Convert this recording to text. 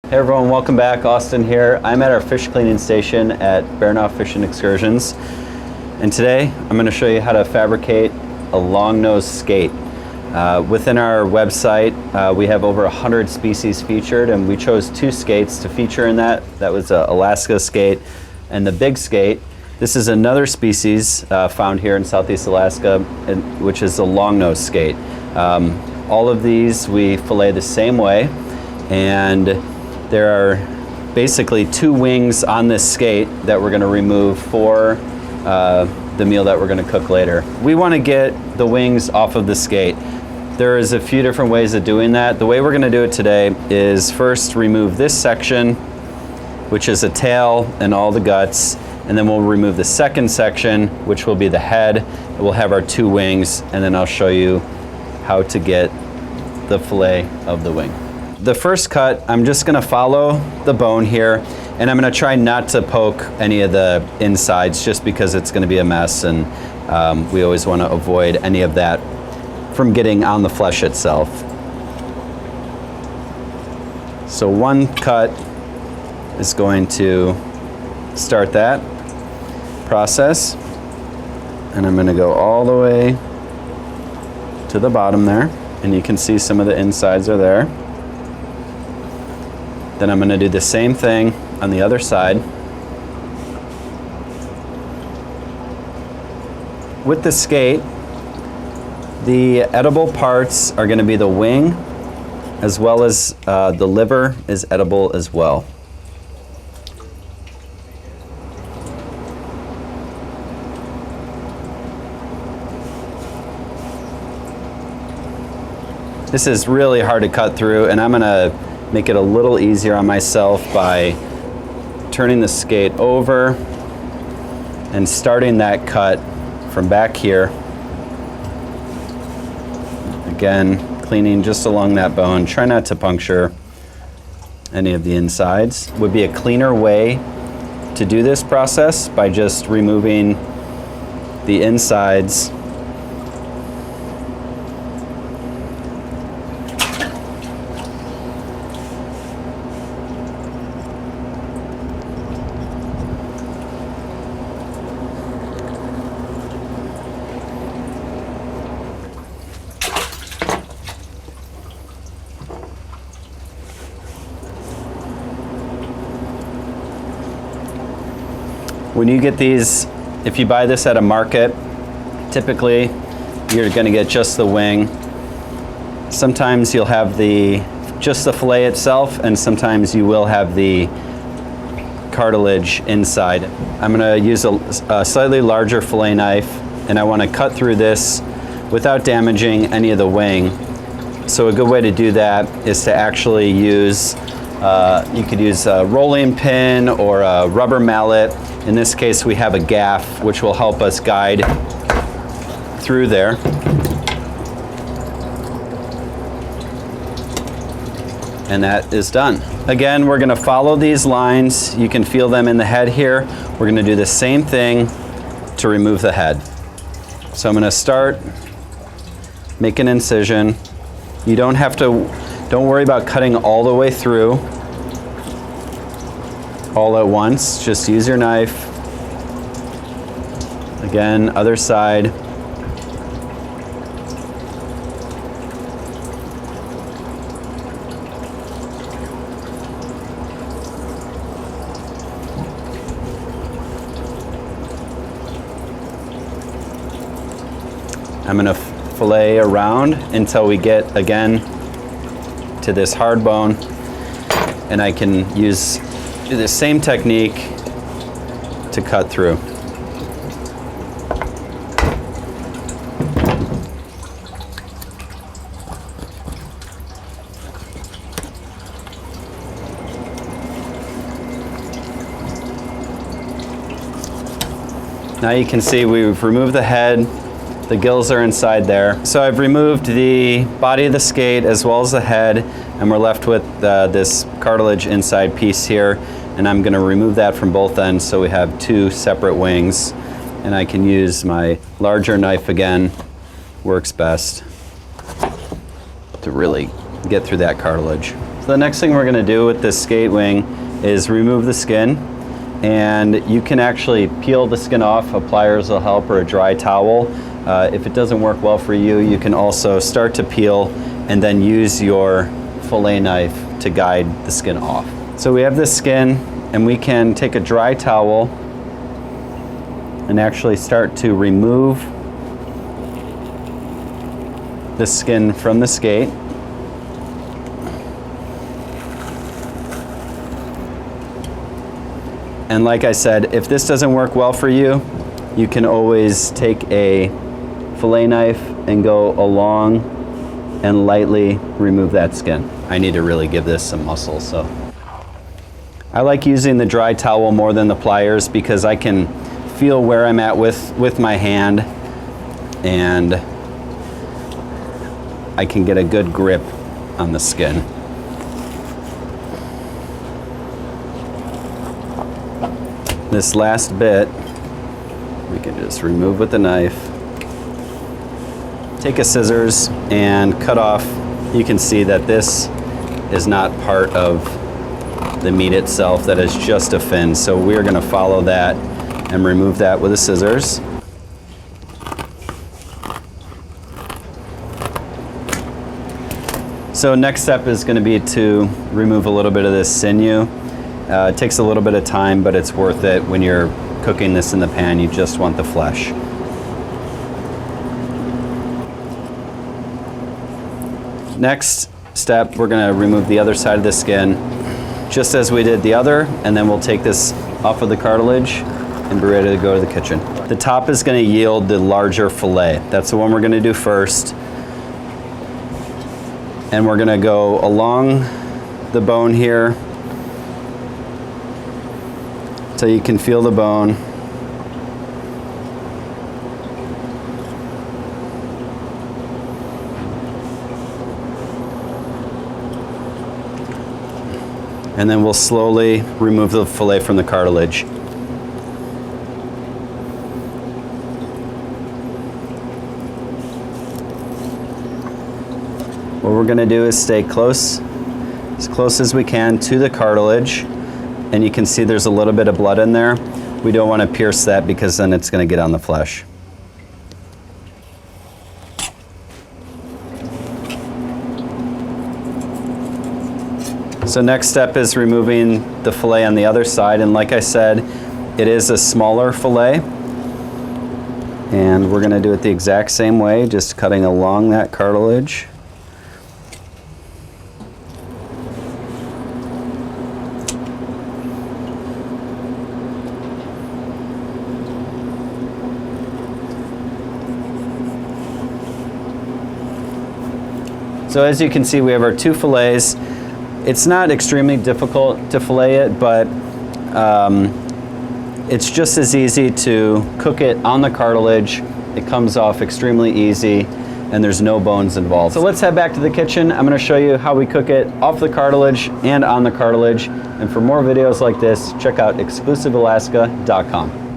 Hey everyone, welcome back. Austin here. I'm at our fish cleaning station at Baranof Fishing Excursions. And today I'm going to show you how to fabricate a long-nosed skate. Within our website, we have over 100 species featured, and we chose 2 skates to feature in that. That was an Alaska skate and the big skate. This is another species found here in Southeast Alaska, which is the long-nosed skate. All of these we fillet the same way, and there are basically 2 wings on this skate that we're going to remove for the meal that we're going to cook later. We want to get the wings off of the skate. There is a few different ways of doing that. The way we're going to do it today is first remove this section, which is a tail and all the guts, and then we'll remove the second section, which will be the head. We'll have our 2 wings, and then I'll show you how to get the fillet of the wing. The first cut, I'm just gonna follow the bone here, and I'm gonna try not to poke any of the insides just because it's gonna be a mess, and we always wanna avoid any of that from getting on the flesh itself. So one cut is going to start that process, and I'm gonna go all the way to the bottom there, and you can see some of the insides are there. Then I'm going to do the same thing on the other side. With the skate, the edible parts are going to be the wing, as well as the liver is edible as well. This is really hard to cut through, and I'm going to make it a little easier on myself by turning the skate over and starting that cut from back here. Again, cleaning just along that bone. Try not to puncture any of the insides. Would be a cleaner way to do this process by just removing the insides . When you get these, if you buy this at a market, typically you're going to get just the wing. Sometimes you'll have just the fillet itself, and sometimes you will have the cartilage inside. I'm going to use a slightly larger fillet knife, and I want to cut through this without damaging any of the wing. So a good way to do that is to actually use, you could use a rolling pin or a rubber mallet. In this case, we have a gaff, which will help us guide through there. And that is done. Again, we're gonna follow these lines. You can feel them in the head here. We're gonna do the same thing to remove the head. So I'm gonna start, make an incision. You don't worry about cutting all the way through all at once. Just use your knife. Again, other side. I'm going to fillet around until we get again to this hard bone, and I can do the same technique to cut through. Now you can see we've removed the head, the gills are inside there. So I've removed the body of the skate as well as the head, and we're left with this cartilage inside piece here, and I'm going to remove that from both ends so we have 2 separate wings, and I can use my larger knife again, works best to really get through that cartilage. So the next thing we're gonna do with this skate wing is remove the skin, and you can actually peel the skin off. A pliers will help, or a dry towel. If it doesn't work well for you, you can also start to peel and then use your fillet knife to guide the skin off. So we have this skin, and we can take a dry towel and actually start to remove the skin from the skate. And like I said, if this doesn't work well for you, you can always take a fillet knife and go along and lightly remove that skin. I need to really give this some muscle, so. I like using the dry towel more than the pliers because I can feel where I'm at with my hand, and I can get a good grip on the skin. This last bit, we can just remove with the knife. Take a scissors and cut off. You can see that this is not part of the meat itself, that is just a fin. So we're gonna follow that and remove that with the scissors. So next step is gonna be to remove a little bit of this sinew. It takes a little bit of time, but it's worth it. When you're cooking this in the pan, you just want the flesh. Next step, we're gonna remove the other side of the skin, just as we did the other, and then we'll take this off of the cartilage and be ready to go to the kitchen. The top is gonna yield the larger fillet. That's the one we're gonna do first. And we're gonna go along the bone here till you can feel the bone. And then we'll slowly remove the fillet from the cartilage. What we're gonna do is stay close as we can to the cartilage. And you can see there's a little bit of blood in there. We don't want to pierce that because then it's gonna get on the flesh. So next step is removing the fillet on the other side, and like I said, it is a smaller fillet, and we're gonna do it the exact same way, just cutting along that cartilage. So as you can see, we have our two fillets. It's not extremely difficult to fillet it, but it's just as easy to cook it on the cartilage. It comes off extremely easy, and there's no bones involved. So let's head back to the kitchen. I'm gonna show you how we cook it off the cartilage and on the cartilage. And for more videos like this, check out exclusivealaska.com.